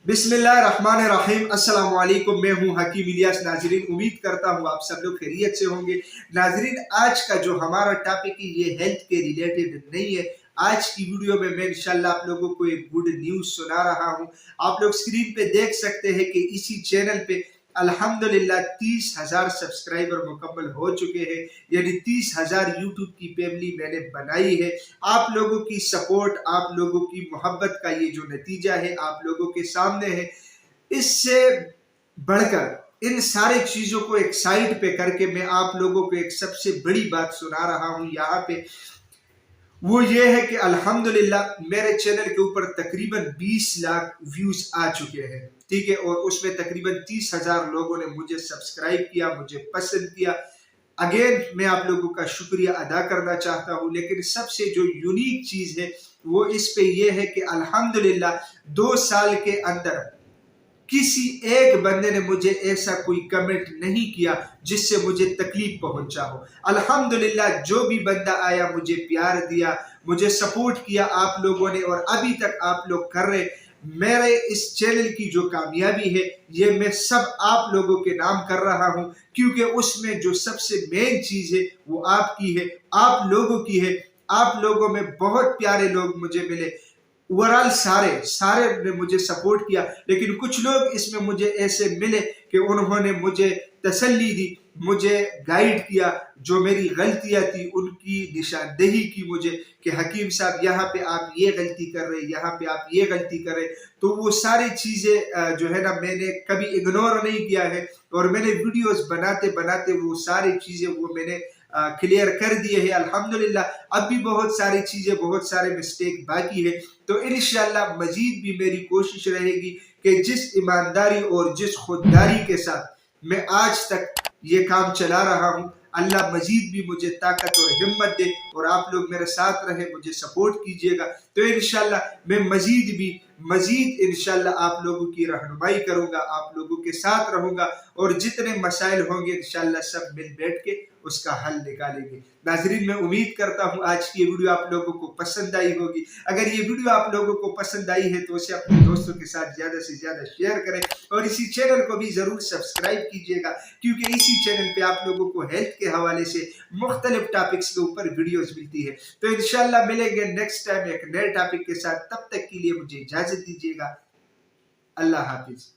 बिस्मिल्लाहिर्रहमानिर्रहीम। अस्सलाम वालेकुम। मैं हूं हकीम इलियास। नाजरीन, उम्मीद करता हूं आप सब लोग खैरियत से होंगे। नाजरीन, आज का जो हमारा टॉपिक है ये हेल्थ के रिलेटेड नहीं है। आज की वीडियो में मैं इंशाल्लाह आप लोगों को एक गुड न्यूज़ सुना रहा हूं। आप लोग स्क्रीन पे देख सकते हैं कि इसी चैनल पे अल्हम्दुलिल्लाह 30,000 सब्सक्राइबर मुकम्मल हो चुके हैं, यानी 30,000 यूट्यूब की फैमिली मैंने बनाई है। आप लोगों की सपोर्ट, आप लोगों की मोहब्बत का ये जो नतीजा है आप लोगों के सामने है। इससे बढ़कर इन सारे चीजों को एक साइड पे करके मैं आप लोगों को एक सबसे बड़ी बात सुना रहा हूं यहाँ पे। वो ये है कि अल्हम्दुलिल्लाह मेरे चैनल के ऊपर तकरीबन 20 लाख व्यूज आ चुके हैं, ठीक है। और उसमें तकरीबन 30,000 लोगों ने मुझे सब्सक्राइब किया, मुझे पसंद किया। अगेन मैं आप लोगों का शुक्रिया अदा करना चाहता हूं। लेकिन सबसे जो यूनिक चीज है वो इस पे ये है कि अल्हम्दुलिल्लाह 2 साल के अंदर किसी एक बंदे ने मुझे ऐसा कोई कमेंट नहीं किया जिससे मुझे तकलीफ पहुंचा हो। अल्हम्दुलिल्लाह जो भी बंदा आया मुझे प्यार दिया, मुझे सपोर्ट किया आप लोगों ने, और अभी तक आप लोग कर रहे। मेरे इस चैनल की जो कामयाबी है ये मैं सब आप लोगों के नाम कर रहा हूं, क्योंकि उसमें जो सबसे मेन चीज है वो आपकी है, आप लोगों की है। आप लोगों में बहुत प्यारे लोग मुझे मिले। ओवरऑल सारे ने मुझे सपोर्ट किया, लेकिन कुछ लोग इसमें मुझे ऐसे मिले कि उन्होंने मुझे तसल्ली दी, मुझे गाइड किया, जो मेरी गलतियां थी उनकी निशानदेही की मुझे कि हकीम साहब यहाँ पे आप ये गलती कर रहे, यहाँ पे आप ये गलती कर रहे। तो वो सारी चीजें जो है ना मैंने कभी इग्नोर नहीं किया है, और मैंने वीडियोस बनाते बनाते वो सारी चीजें वो मैंने क्लियर कर दिए है अल्हम्दुलिल्लाह। अब भी बहुत सारी चीजें, बहुत सारे मिस्टेक बाकी है। तो इंशाल्लाह मजीद भी मेरी कोशिश रहेगी कि जिस ईमानदारी और जिस खुददारी के साथ मैं आज तक ये काम चला रहा हूँ, अल्लाह मजीद भी मुझे ताकत और हिम्मत दे, और आप लोग मेरे साथ रहे, मुझे सपोर्ट कीजिएगा। तो इंशाल्लाह मैं मजीद इंशाल्लाह आप लोगों की रहनुमाई करूंगा, आप लोगों के साथ रहूंगा, और जितने मसाइल होंगे इंशाल्लाह सब मिल बैठ के उसका हल निकालेंगे। नाजरीन, मैं उम्मीद करता हूँ आज की ये वीडियो आप लोगों को पसंद आई होगी। अगर ये वीडियो आप लोगों को पसंद आई है तो उसे अपने दोस्तों के साथ ज्यादा से ज्यादा शेयर करें, और इसी चैनल को भी जरूर सब्सक्राइब कीजिएगा, क्योंकि इसी चैनल पे आप लोगों को हेल्थ के हवाले से मुख्तलिफ टॉपिक्स के ऊपर वीडियोस मिलती है। तो इंशाल्लाह मिलेंगे नेक्स्ट टाइम एक नए टॉपिक के साथ। तब तक के लिए मुझे इजाजत दीजिएगा। अल्लाह हाफिज।